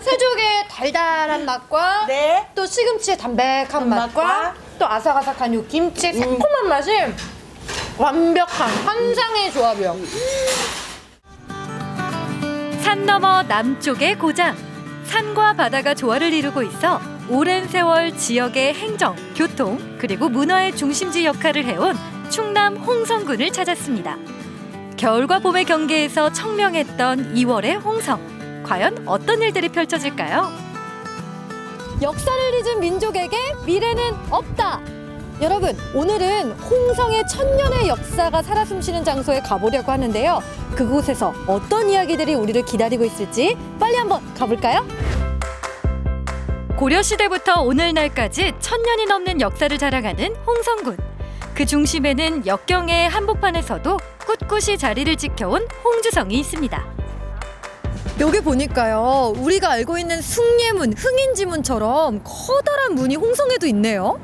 새죽의 달달한 맛과 네. 또 시금치의 담백한 맛과 또 아삭아삭한 요 김치의 새콤한 맛이 완벽한 환상의 조합이요. 산 너머 남쪽의 고장. 산과 바다가 조화를 이루고 있어 오랜 세월 지역의 행정, 교통, 그리고 문화의 중심지 역할을 해온 충남 홍성군을 찾았습니다. 겨울과 봄의 경계에서 청명했던 2월의 홍성. 과연 어떤 일들이 펼쳐질까요? 역사를 잊은 민족에게 미래는 없다. 여러분, 오늘은 홍성의 천년의 역사가 살아 숨쉬는 장소에 가보려고 하는데요. 그곳에서 어떤 이야기들이 우리를 기다리고 있을지 빨리 한번 가볼까요? 고려시대부터 오늘날까지 1000년이 넘는 역사를 자랑하는 홍성군. 그 중심에는 역경의 한복판에서도 꿋꿋이 자리를 지켜온 홍주성이 있습니다. 여기 보니까요, 우리가 알고 있는 숭례문, 흥인지문처럼 커다란 문이 홍성에도 있네요.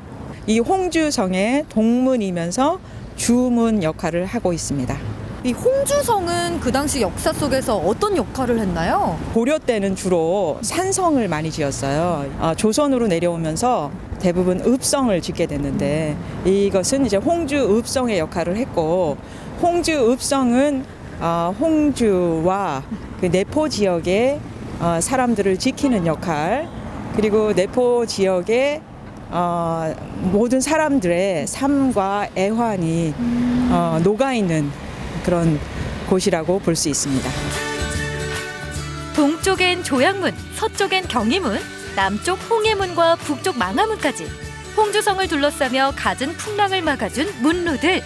이 홍주성의 동문이면서 주문 역할을 하고 있습니다. 이 홍주성은 그 당시 역사 속에서 어떤 역할을 했나요? 고려 때는 주로 산성을 많이 지었어요. 조선으로 내려오면서 대부분 읍성을 짓게 됐는데 이것은 이제 홍주 읍성의 역할을 했고, 홍주 읍성은 홍주와 그 내포 지역의 사람들을 지키는 역할, 그리고 내포 지역의 모든 사람들의 삶과 애환이 녹아있는 그런 곳이라고 볼 수 있습니다. 동쪽엔 조양문, 서쪽엔 경희문, 남쪽 홍해문과 북쪽 망하문까지 홍주성을 둘러싸며 갖은 풍랑을 막아준 문루들.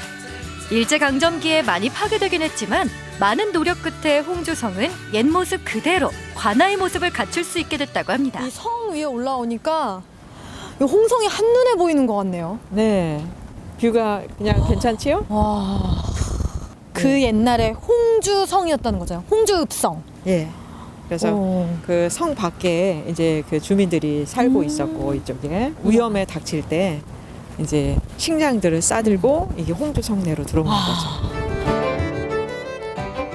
일제강점기에 많이 파괴되긴 했지만 많은 노력 끝에 홍주성은 옛 모습 그대로 관아의 모습을 갖출 수 있게 됐다고 합니다. 이 성 위에 올라오니까 이 홍성이 한눈에 보이는 것 같네요. 네, 뷰가 그냥 괜찮지요? 와, 그 옛날에 홍주성이었다는 거잖아요. 홍주읍성. 예. 그래서 그 성 밖에 이제 그 주민들이 살고 있었고, 이쪽에 위험에 닥칠 때 이제 식량들을 싸들고 이게 홍주성 내로 들어오는 거죠.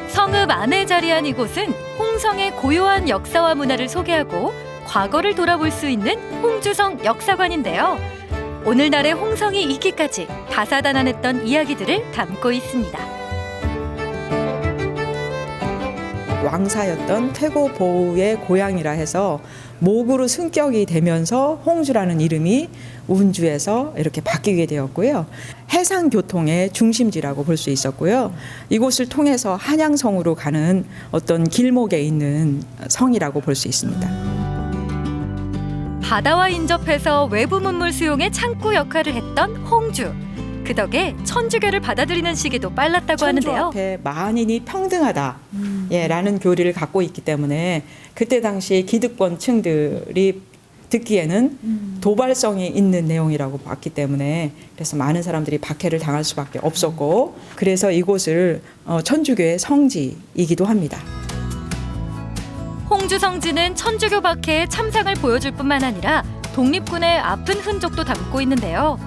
성읍 안에 자리한 이곳은 홍성의 고요한 역사와 문화를 소개하고 과거를 돌아볼 수 있는 홍주성 역사관인데요. 오늘날의 홍성이 있기까지 다사다난했던 이야기들을 담고 있습니다. 왕사였던 퇴고보우의 고향이라 해서 목으로 승격이 되면서 홍주라는 이름이 운주에서 이렇게 바뀌게 되었고요. 해상교통의 중심지라고 볼 수 있었고요. 이곳을 통해서 한양성으로 가는 어떤 길목에 있는 성이라고 볼 수 있습니다. 바다와 인접해서 외부 문물 수용의 창구 역할을 했던 홍주. 그 덕에 천주교를 받아들이는 시기도 빨랐다고 천주 하는데요. 앞에 만인이 평등하다, 라는 교리를 갖고 있기 때문에 그때 당시 기득권층들이 듣기에는 도발성이 있는 내용이라고 봤기 때문에 그래서 많은 사람들이 박해를 당할 수밖에 없었고, 그래서 이곳을 천주교의 성지이기도 합니다. 홍주 성지는 천주교 박해의 참상을 보여줄 뿐만 아니라 독립군의 아픈 흔적도 담고 있는데요.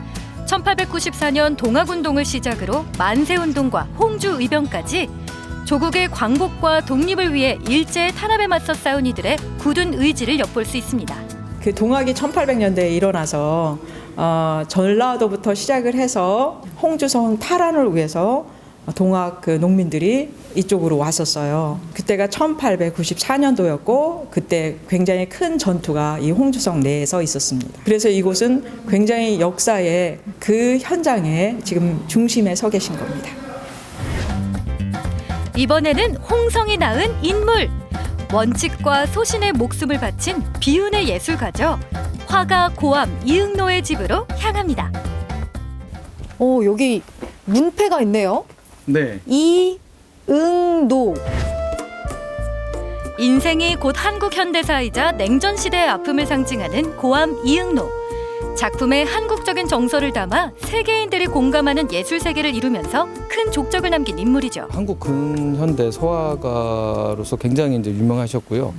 1894년 동학운동을 시작으로 만세운동과 홍주의병까지 조국의 광복과 독립을 위해 일제의 탄압에 맞서 싸운 이들의 굳은 의지를 엿볼 수 있습니다. 그 동학이 1800년대에 일어나서 전라도부터 시작을 해서 홍주성 탈환을 위해서 동학 그 농민들이 이쪽으로 왔었어요. 그때가 1894년도였고 그때 굉장히 큰 전투가 이 홍주성 내에서 있었습니다. 그래서 이곳은 굉장히 역사의 그 현장에 지금 중심에 서 계신 겁니다. 이번에는 홍성이 낳은 인물. 원칙과 소신의 목숨을 바친 비운의 예술가죠. 화가 고암 이응노의 집으로 향합니다. 오, 여기 문패가 있네요. 네. 이응노. 인생이 곧 한국 현대사이자 냉전 시대의 아픔을 상징하는 고암 이응노. 작품에 한국적인 정서를 담아 세계인들이 공감하는 예술 세계를 이루면서 큰 족적을 남긴 인물이죠. 한국 근현대 소화가로서 굉장히 이제 유명하셨고요.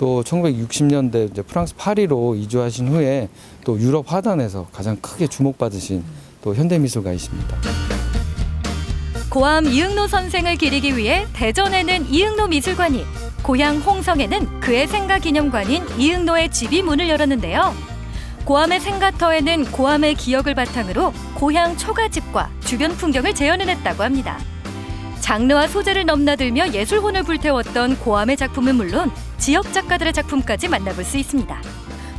또 1960년대 이제 프랑스 파리로 이주하신 후에 또 유럽 화단에서 가장 크게 주목받으신 또 현대미술가이십니다. 고암 이응노 선생을 기리기 위해 대전에는 이응노 미술관이, 고향 홍성에는 그의 생가 기념관인 이응노의 집이 문을 열었는데요. 고암의 생가터에는 고암의 기억을 바탕으로 고향 초가집과 주변 풍경을 재현해냈다고 합니다. 장르와 소재를 넘나들며 예술혼을 불태웠던 고암의 작품은 물론 지역 작가들의 작품까지 만나볼 수 있습니다.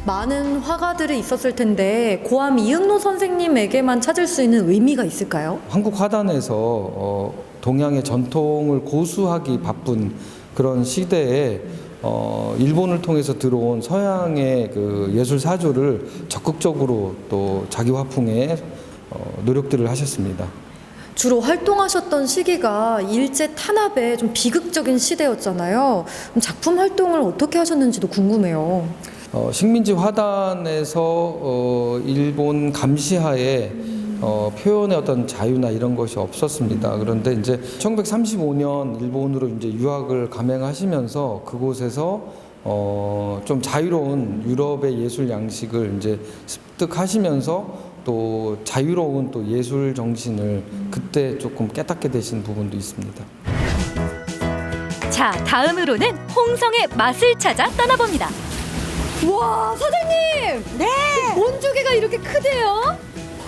많은 화가들이 있었을 텐데 고암 이응노 선생님에게만 찾을 수 있는 의미가 있을까요? 한국 화단에서 동양의 전통을 고수하기 바쁜 그런 시대에 일본을 통해서 들어온 서양의 그 예술 사조를 적극적으로 또 자기 화풍에 노력들을 하셨습니다. 주로 활동하셨던 시기가 일제 탄압의 좀 비극적인 시대였잖아요. 그럼 작품 활동을 어떻게 하셨는지도 궁금해요. 식민지 화단에서 일본 감시하에 표현의 어떤 자유나 이런 것이 없었습니다. 그런데 이제 1935년 일본으로 이제 유학을 감행하시면서 그곳에서 좀 자유로운 유럽의 예술 양식을 이제 습득하시면서 또 자유로운 또 예술 정신을 그때 조금 깨닫게 되신 부분도 있습니다. 자, 다음으로는 홍성의 맛을 찾아 떠나봅니다. 와, 사장님! 네, 뭔 조개가 이렇게 크대요?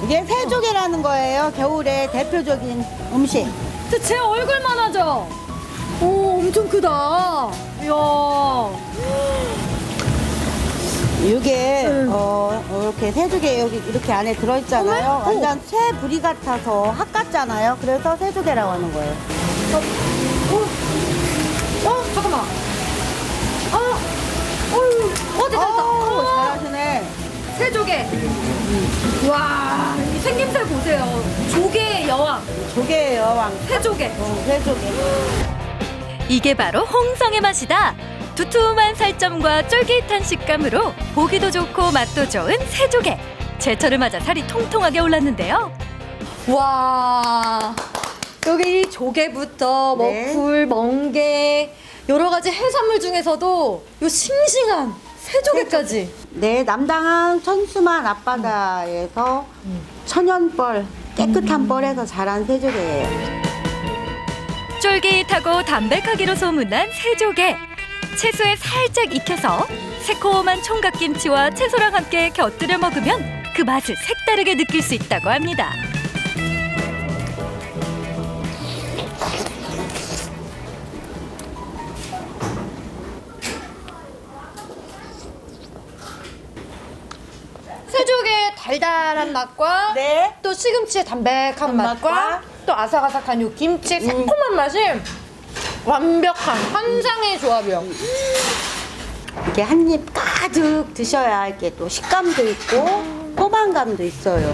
이게 새조개라는 거예요. 겨울에 대표적인 음식. 진짜 제 얼굴만 하죠? 오, 엄청 크다. 이야. 이게 이렇게 새조개 여기 이렇게 안에 들어있잖아요. 어머? 완전 새 부리 같아서 학 같잖아요. 그래서 새조개라고 하는 거예요. 잠깐만. 됐다. 잘하시네. 새조개. 와, 이 생김새 보세요. 조개의 여왕. 조개의 여왕. 새조개. 새조개. 이게 바로 홍성의 맛이다. 두툼한 살점과 쫄깃한 식감으로 보기도 좋고 맛도 좋은 새조개. 제철을 맞아 살이 통통하게 올랐는데요. 와, 여기 이 조개부터 네. 먹풀, 멍게 여러 가지 해산물 중에서도 요 싱싱한 새조개까지. 네, 남당항 천수만 앞바다에서 천연뻘, 깨끗한 뻘에서 자란 새조개예요. 쫄깃하고 담백하기로 소문난 새조개. 채소에 살짝 익혀서 새콤한 총각김치와 채소랑 함께 곁들여 먹으면 그 맛을 색다르게 느낄 수 있다고 합니다. 새조개의 달달한 맛과 네. 또 시금치의 담백한 맛과 맛과 또 아삭아삭한 요 김치의 새콤한 맛이 완벽한 환상의 조합이요. 이렇게 한 입 가득 드셔야 이렇게 또 식감도 있고 포만감도 있어요.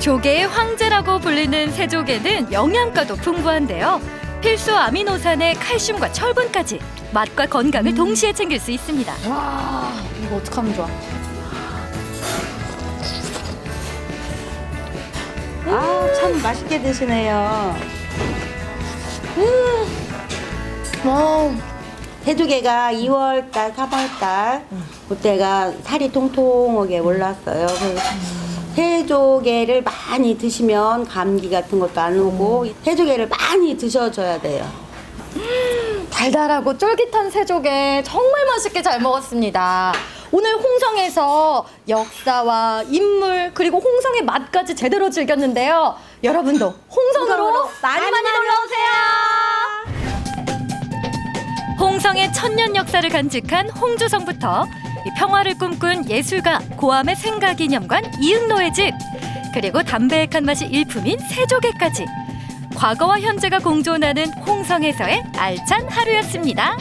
조개의 황제라고 불리는 새조개는 영양가도 풍부한데요. 필수 아미노산에 칼슘과 철분까지 맛과 건강을 동시에 챙길 수 있습니다. 와, 이거 어떡하면 좋아. 아, 참 맛있게 드시네요. 와, 새조개가 2월달, 3월달 그때가 살이 통통하게 올랐어요. 그래서 새조개를 많이 드시면 감기 같은 것도 안 오고 새조개를 많이 드셔줘야 돼요. 달달하고 쫄깃한 새조개 정말 맛있게 잘 먹었습니다. 오늘 홍성에서 역사와 인물 그리고 홍성의 맛까지 제대로 즐겼는데요. 여러분도 홍성으로 많이 놀러오세요. 홍성의 천년 역사를 간직한 홍주성부터 이 평화를 꿈꾼 예술가 고암의 생가기념관 이응노의 집, 그리고 담백한 맛이 일품인 새조개까지 과거와 현재가 공존하는 홍성에서의 알찬 하루였습니다.